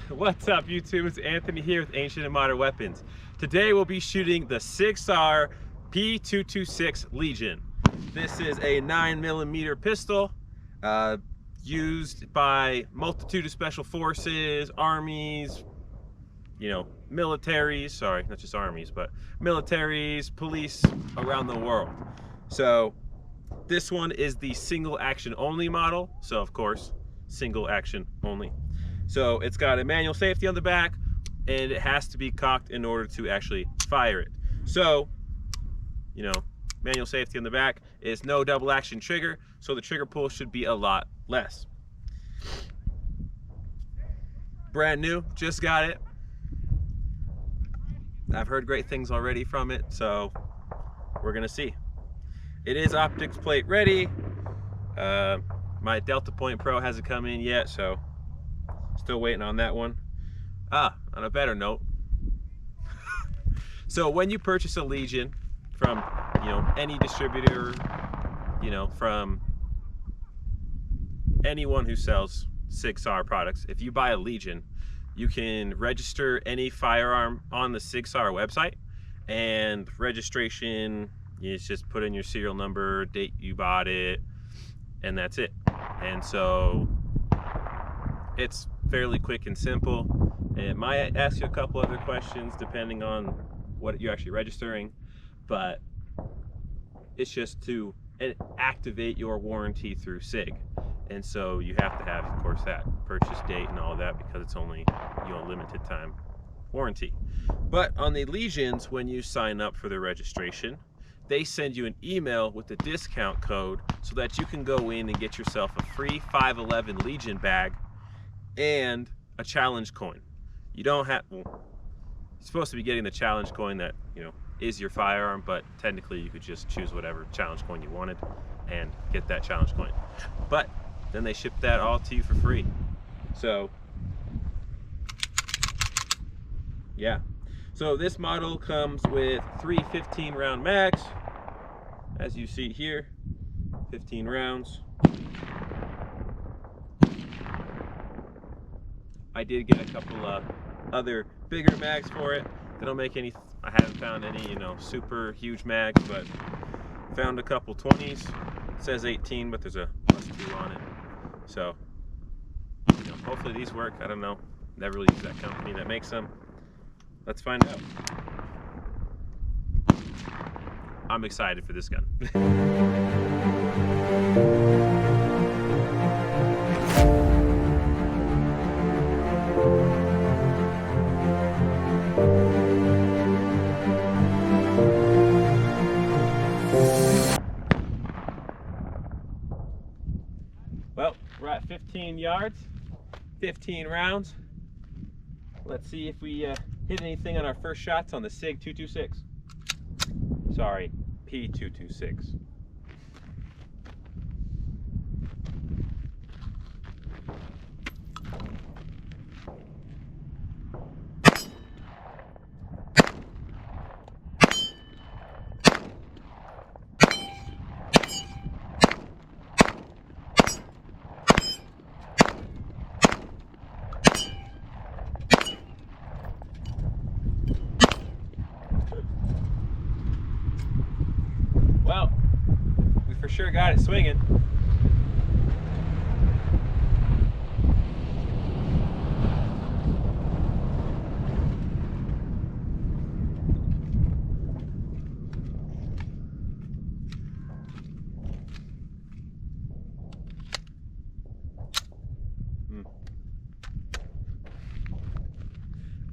What's up, YouTube? It's Anthony here with Ancient and Modern Weapons. Today we'll be shooting the Sauer P226 Legion. This is a 9mm pistol used by multitude of special forces, armies, militaries, sorry, not just armies, but militaries, police around the world. So this one is the single action only model. So of course, single action only. So it's got a manual safety on the back, and it has to be cocked in order to actually fire it. So, manual safety on the back is no double action trigger, so the trigger pull should be a lot less. Brand new, just got it. I've heard great things already from it, so we're gonna see. It is optics plate ready. My Delta Point Pro hasn't come in yet, so still waiting on that one. On a better note, so when you purchase a Legion from any distributor, from anyone who sells Sauer products, if you buy a Legion, you can register any firearm on the Sauer website, and registration is just put in your serial number, date you bought it, and that's it. And so it's fairly quick and simple. It might ask you a couple other questions depending on what you're actually registering, but it's just to activate your warranty through SIG. And so you have to have, of course, that purchase date and all of that, because it's only limited time warranty. But on the Legions, when you sign up for the registration, they send you an email with a discount code so that you can go in and get yourself a free 511 Legion bag and a challenge coin. You don't have, well, you're supposed to be getting the challenge coin that is your firearm, but technically you could just choose whatever challenge coin you wanted and get that challenge coin. But then they ship that all to you for free. So yeah, so this model comes with 3 15-round mags, as you see here, 15 rounds. I did get a couple of other bigger mags for it. They don't make any, I haven't found any, super huge mags, but found a couple 20s. It says 18, but there's a +2 on it. So, hopefully these work. I don't know. Never really used that company that makes them. Let's find out. I'm excited for this gun. Well, we're at 15 yards, 15 rounds. Let's see if we hit anything on our first shots on the SIG 226. Sorry, P226. Well, we for sure got it swinging.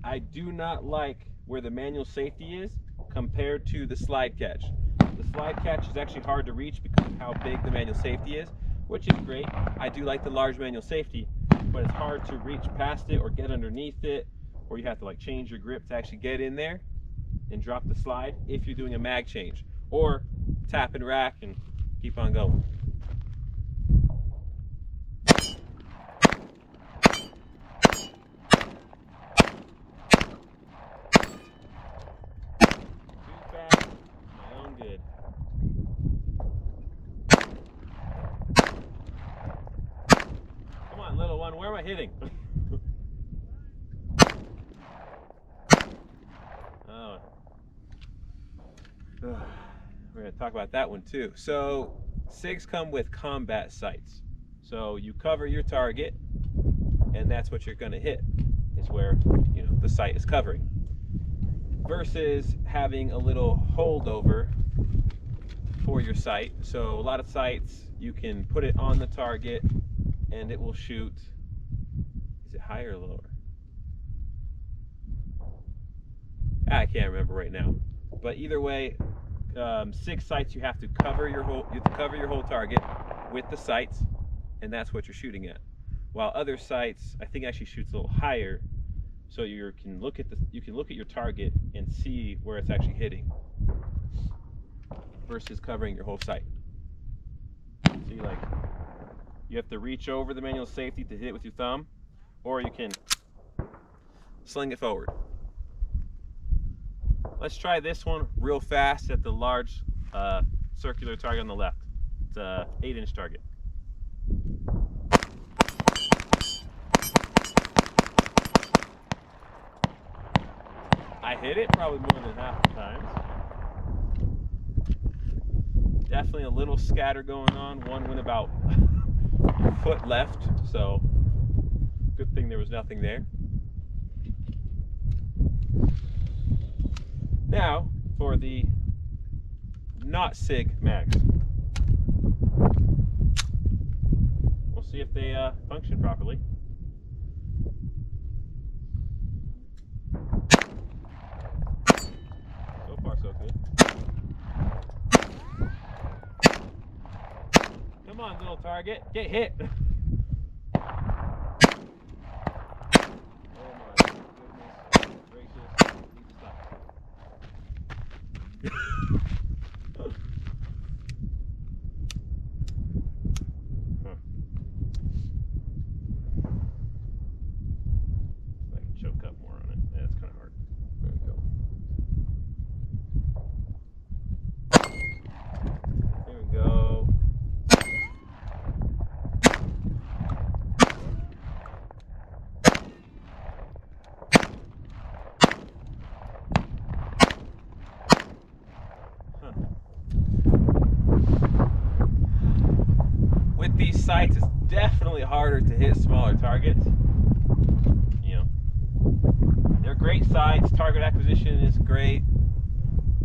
I do not like where the manual safety is compared to the slide catch. The slide catch is actually hard to reach because of how big the manual safety is, which is great. I do like the large manual safety, but it's hard to reach past it or get underneath it, or you have to change your grip to actually get in there and drop the slide if you're doing a mag change, or tap and rack and keep on going. Little one, where am I hitting? to talk about that one too. So SIGs come with combat sights. So you cover your target, and that's what you're going to hit, is where, you know, the sight is covering. Versus having a little holdover for your sight. So a lot of sights, you can put it on the target and it will shoot. Is it higher or lower? I can't remember right now. But either way, SIG sights, you have to cover your whole target with the sights, and that's what you're shooting at. While other sights, I think, actually shoots a little higher, so you can look at your target and see where it's actually hitting, versus covering your whole sight. See, like, you have to reach over the manual safety to hit it with your thumb, or you can sling it forward. Let's try this one real fast at the large circular target on the left. It's a 8-inch target. I hit it probably more than half the times. Definitely a little scatter going on. One went about a foot left, so good thing there was nothing there. Now for the not SIG mags. We'll see if they function properly. So far so good. Come on, little target, get hit. With these sights, it's definitely harder to hit smaller targets. You know, they're great sights. Target acquisition is great.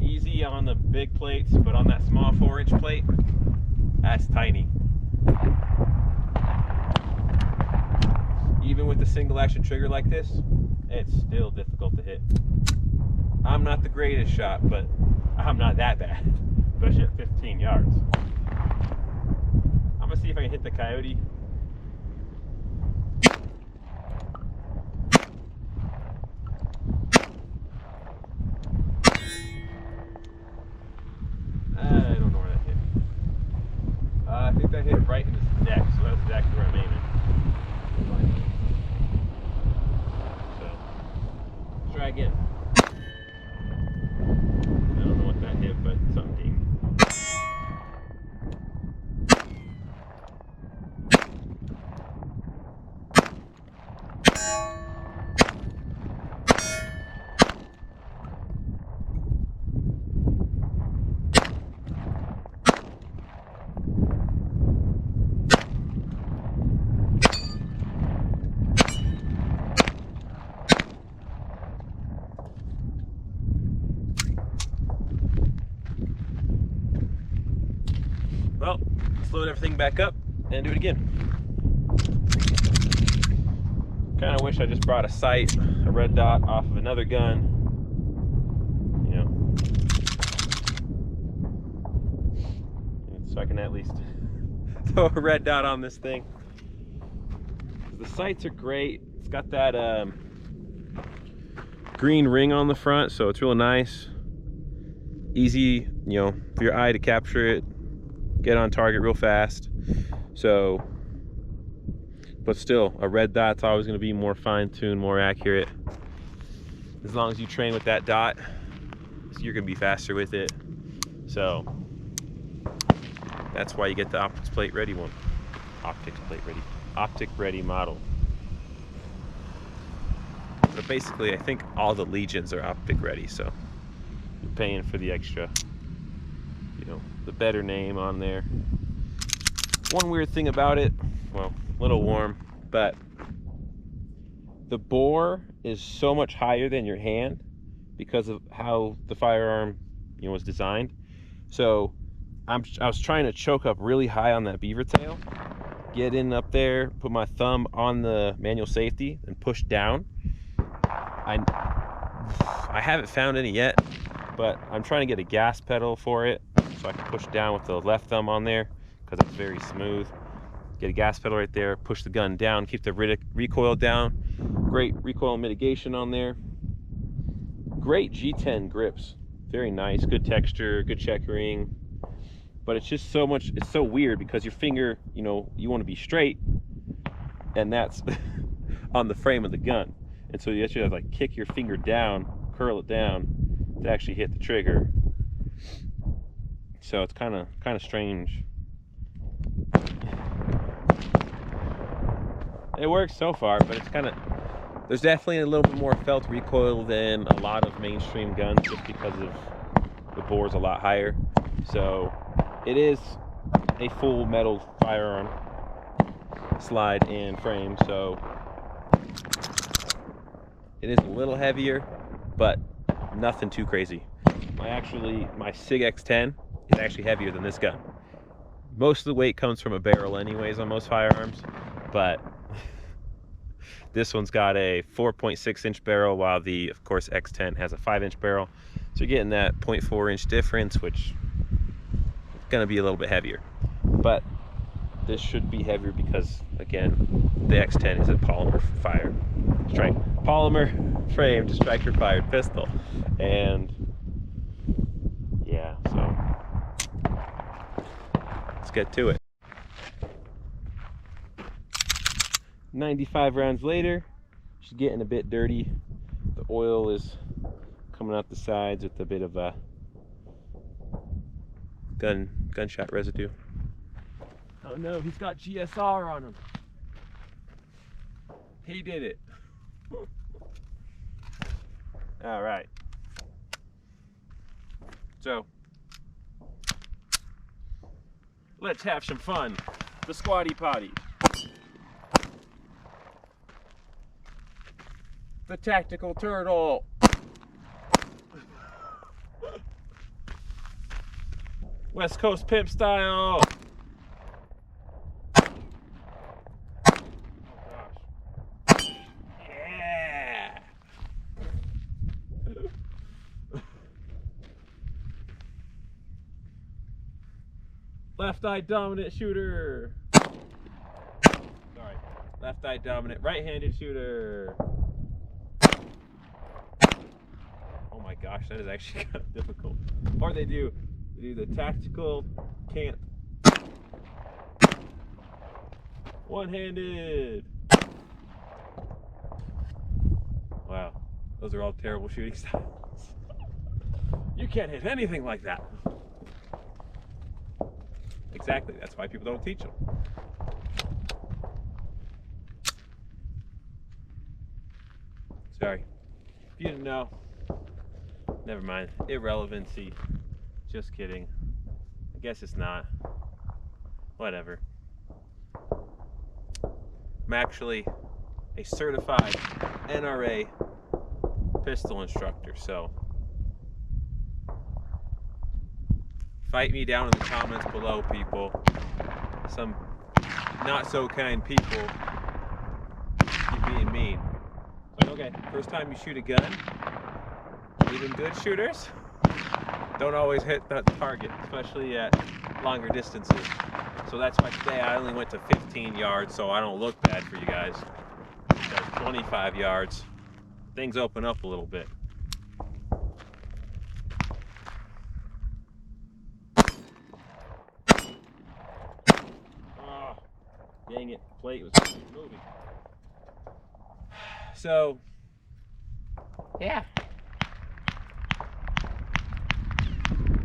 Easy on the big plates, but on that small 4-inch plate, that's tiny. Even with the single action trigger like this, it's still difficult to hit. I'm not the greatest shot, but I'm not that bad, especially at 15 yards. I'm gonna see if I can hit the coyote. I don't know where that hit. I think that hit right in his neck, so that's exactly where I'm aiming. So, let's try again. I don't know what that hit, but something. Well, let's load everything back up and do it again. Kind of wish I just brought a sight, a red dot off of another gun. You know, so I can at least throw a red dot on this thing. The sights are great. It's got that green ring on the front, so it's real nice. Easy, you know, for your eye to capture it. Get on target real fast. So, but still, a red dot's always going to be more fine-tuned, more accurate. As long as you train with that dot, you're going to be faster with it. So that's why you get the optics plate ready one. Optic ready model. But basically, I think all the Legions are optic ready, so you're paying for the extra, you know, the better name on there. One weird thing about it, well, a little warm, but the bore is so much higher than your hand because of how the firearm, was designed. So I was trying to choke up really high on that beaver tail, get in up there, put my thumb on the manual safety and push down. I haven't found any yet, but I'm trying to get a gas pedal for it so I can push down with the left thumb on there because it's very smooth. Get a gas pedal right there, push the gun down, keep the recoil down. Great recoil mitigation on there. Great G10 grips, very nice, good texture, good checkering. But it's just it's so weird because your finger, you want to be straight, and that's on the frame of the gun. And so you actually have to like kick your finger down, curl it down to actually hit the trigger. So it's kind of strange. It works so far, but it's there's definitely a little bit more felt recoil than a lot of mainstream guns just because of the bore's a lot higher. So it is a full metal firearm, slide and frame, so it is a little heavier, but nothing too crazy. My SIG X10 is actually heavier than this gun. Most of the weight comes from a barrel anyways on most firearms, but this one's got a 4.6 inch barrel, while the, of course, X10 has a 5-inch barrel. So you're getting that 0.4 inch difference, which is gonna be a little bit heavier. But this should be heavier because, again, the X10 is a polymer framed striker fired pistol. And yeah, so let's get to it. 95 rounds later, she's getting a bit dirty. The oil is coming out the sides with a bit of a gunshot residue. Oh no, he's got GSR on him. He did it. All right. So let's have some fun. The squatty potty. The tactical turtle. West Coast pimp style. Oh gosh. Yeah. Left eye dominant shooter. Sorry. Left eye dominant right-handed shooter. Oh my gosh, that is actually kind of difficult. Or they do the tactical can't. One-handed. Wow, those are all terrible shooting styles. You can't hit anything like that. Exactly, that's why people don't teach them. Sorry, if you didn't know, never mind. Irrelevancy. Just kidding. I guess it's not. Whatever. I'm actually a certified NRA pistol instructor, so fight me down in the comments below, people. Some not so kind people keep being mean. But okay, first time you shoot a gun, even good shooters don't always hit that target, especially at longer distances. So that's why today I only went to 15 yards, so I don't look bad for you guys. Because 25 yards, things open up a little bit. Oh, dang it, the plate was moving. So, yeah.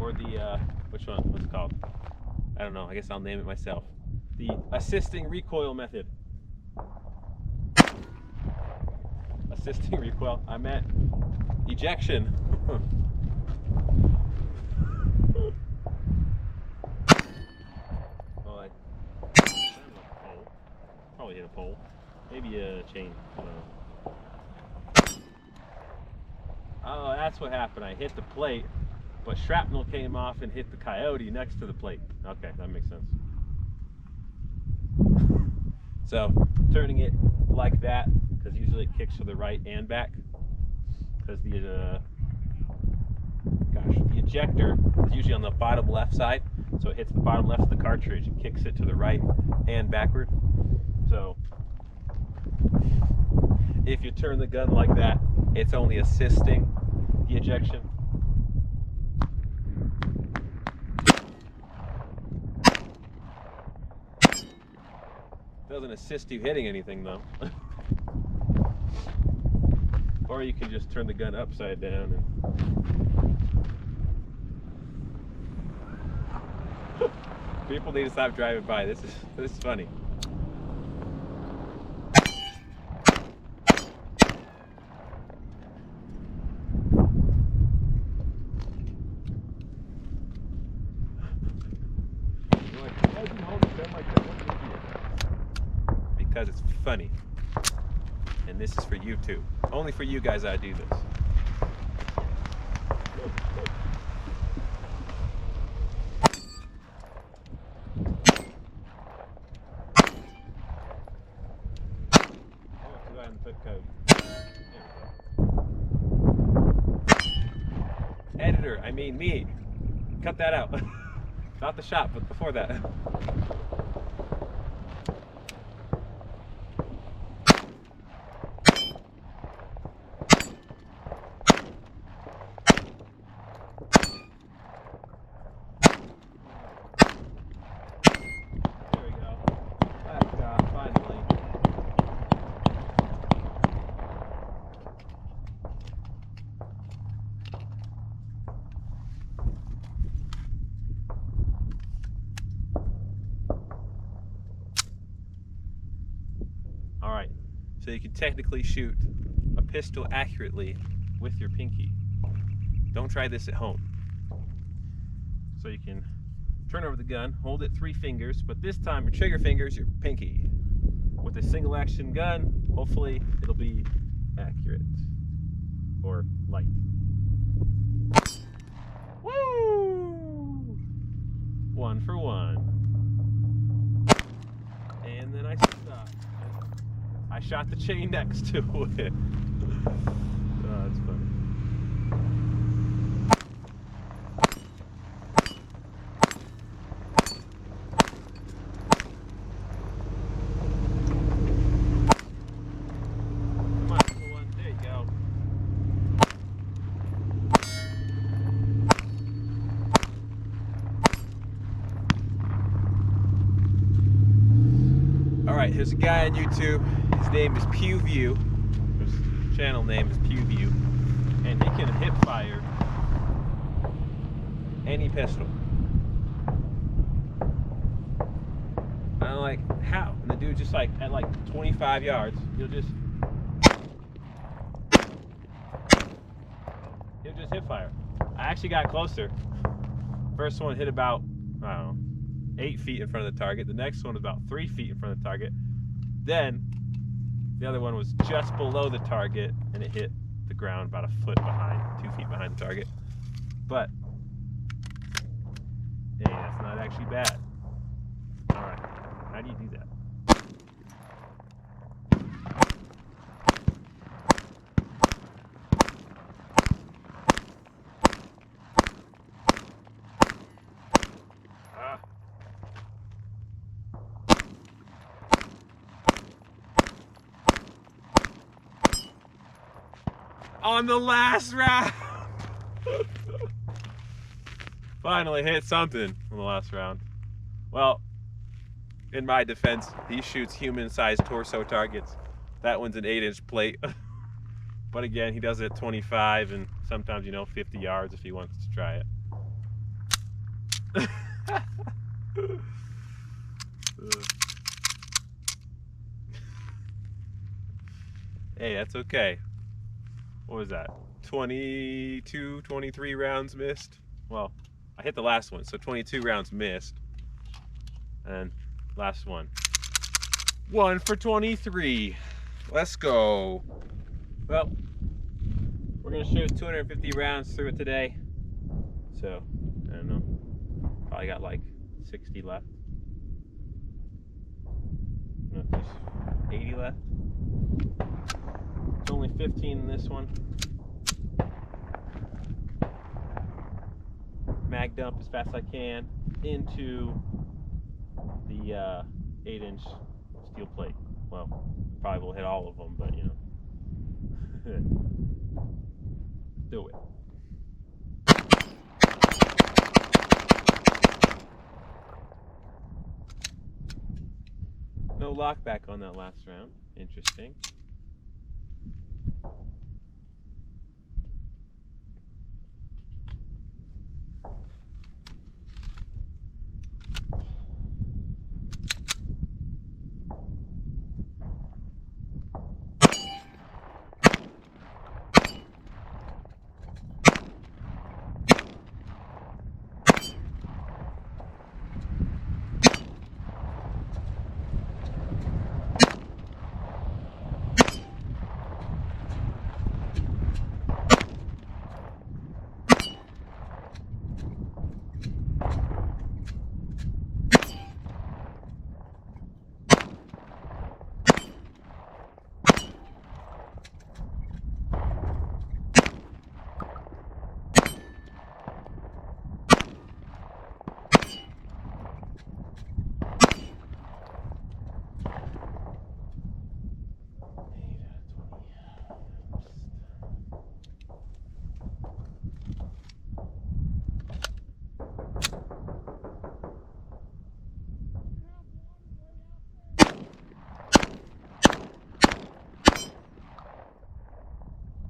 Or the, which one? What's it called? I don't know. I guess I'll name it myself. The assisting recoil method. Assisting recoil. I meant ejection. pole. Maybe a chain. Oh, that's what happened. I hit the plate, but shrapnel came off and hit the coyote next to the plate. Okay, that makes sense. So, turning it like that, because usually it kicks to the right and back, because the ejector is usually on the bottom left side, so it hits the bottom left of the cartridge and kicks it to the right and backward. So if you turn the gun like that, it's only assisting the ejection. Doesn't assist you hitting anything though. Or you can just turn the gun upside down and people need to stop driving by. This is funny. You're like, why is he holding the gun like that? What an idiot. Because it's funny. And this is for YouTube. Only for you guys I do this. Editor, I mean me. Cut that out. Not the shot, but before that. There we go. Last shot, finally. Alright, so you can technically shoot a pistol accurately with your pinky. Don't try this at home. So you can turn over the gun, hold it 3 fingers, but this time your trigger finger is your pinky. With a single action gun, hopefully it'll be accurate. Or light. Woo! 1 for 1. And then I stopped. I shot the chain next to it. Oh, that's funny. Come on, one. There you go. Alright, here's a guy on YouTube. His name is PewView. His channel name is PewView. And he can hip fire any pistol. And I'm like, how? And the dude just like, at like 25 yards, he'll just hip fire. I actually got closer. First one hit about, I don't know, 8 feet in front of the target. The next one was about 3 feet in front of the target. Then the other one was just below the target and it hit the ground about a foot behind, 2 feet behind the target. But hey, that's not actually bad. Alright, how do you do that? On the last round! Finally hit something on the last round. Well, in my defense, he shoots human-sized torso targets. That one's an 8-inch plate. But again, he does it at 25 and sometimes, 50 yards if he wants to try it. Hey, that's okay. What was that? 22, 23 rounds missed? Well, I hit the last one, so 22 rounds missed. And last one. 1 for 23. Let's go. Well, we're gonna shoot 250 rounds through it today. So, I don't know. Probably got like 60 left. I don't know if there's 80 left. It's only 15 in this one. Mag dump as fast as I can into the 8-inch steel plate. Well, probably will hit all of them, but you know. Do it. No lockback on that last round. Interesting.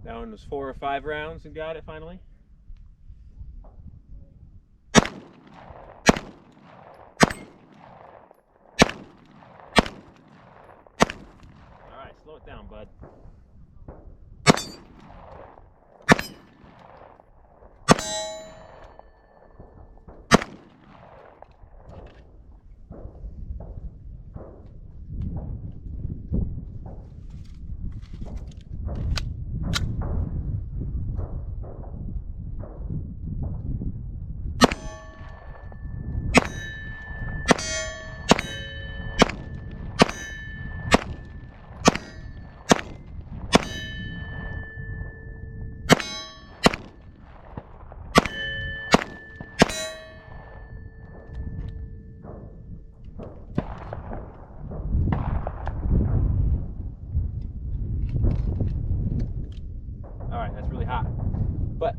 That one was 4 or 5 rounds and got it finally. Alright, slow it down, bud. Alright, that's really hot. But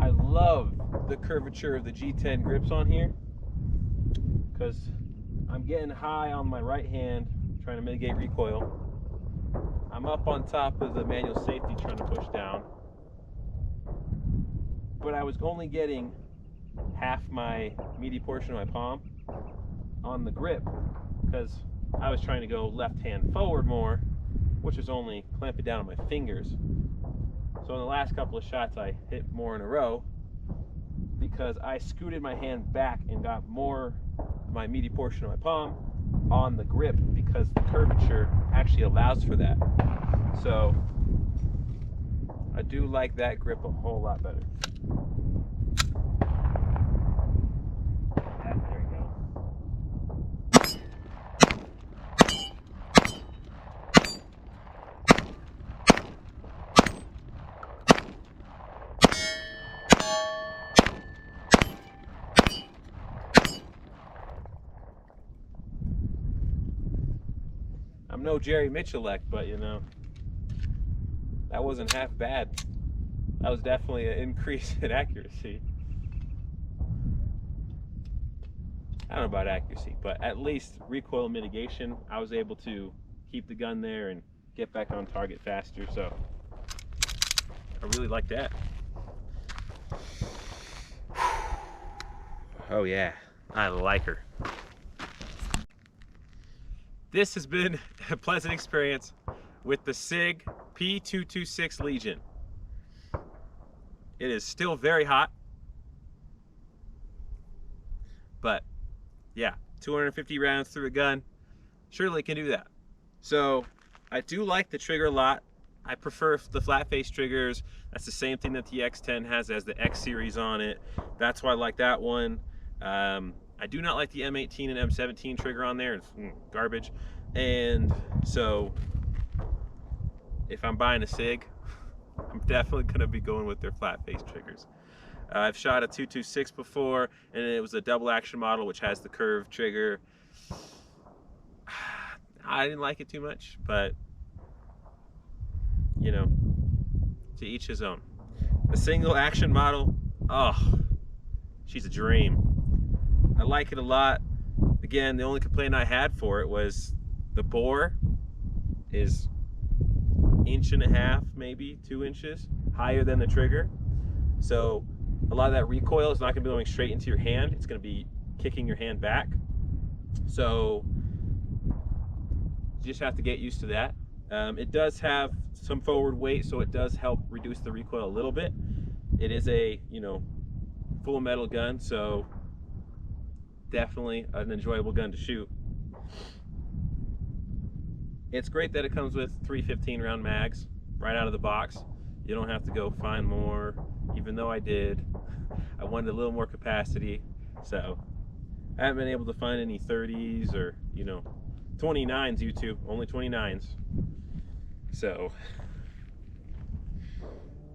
I love the curvature of the G10 grips on here because I'm getting high on my right hand trying to mitigate recoil. I'm up on top of the manual safety trying to push down. But I was only getting half my meaty portion of my palm on the grip because I was trying to go left hand forward more, which was only clamping down on my fingers. So in the last couple of shots I hit more in a row because I scooted my hand back and got more of my meaty portion of my palm on the grip because the curvature actually allows for that. So I do like that grip a whole lot better. There we go. I'm no Jerry Miculek, but you know, that wasn't half bad. That was definitely an increase in accuracy. I don't know about accuracy, but at least recoil mitigation, I was able to keep the gun there and get back on target faster, so I really like that. Oh yeah, I like her. This has been a pleasant experience with the SIG P226 Legion. It is still very hot, but yeah, 250 rounds through a gun, surely can do that. So I do like the trigger a lot. I prefer the flat face triggers. That's the same thing that the X10 has, as the X series on it. That's why I like that one. I do not like the M18 and M17 trigger on there. It's garbage. And so if I'm buying a SIG, I'm definitely going to be going with their flat face triggers. I've shot a 226 before, and it was a double action model which has the curved trigger. I didn't like it too much, but you know, to each his own. The single action model, oh, she's a dream. I like it a lot. Again, the only complaint I had for it was the bore is 1.5 inches, maybe 2 inches higher than the trigger. So a lot of that recoil is not going to be going straight into your hand. It's going to be kicking your hand back. So you just have to get used to that. It does have some forward weight, so it does help reduce the recoil a little bit. It is a, you know, full metal gun, so definitely an enjoyable gun to shoot. It's great that it comes with 3 15-round mags right out of the box. You don't have to go find more, even though I did. I wanted a little more capacity, so I haven't been able to find any 30s or, you know, 29s, YouTube, only 29s. So,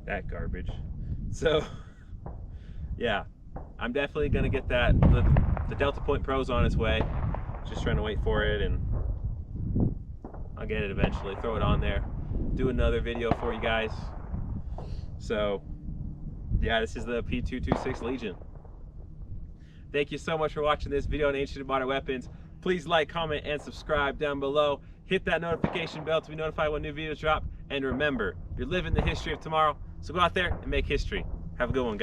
that garbage. So, yeah, I'm definitely gonna get that. The Delta Point Pro's on its way. Just trying to wait for it, and I'll get it eventually. Throw it on there. Do another video for you guys. So, yeah, this is the P226 Legion. Thank you so much for watching this video on Ancient and Modern Weapons. Please like, comment, and subscribe down below. Hit that notification bell to be notified when new videos drop. And remember, you're living the history of tomorrow, so go out there and make history. Have a good one, guys.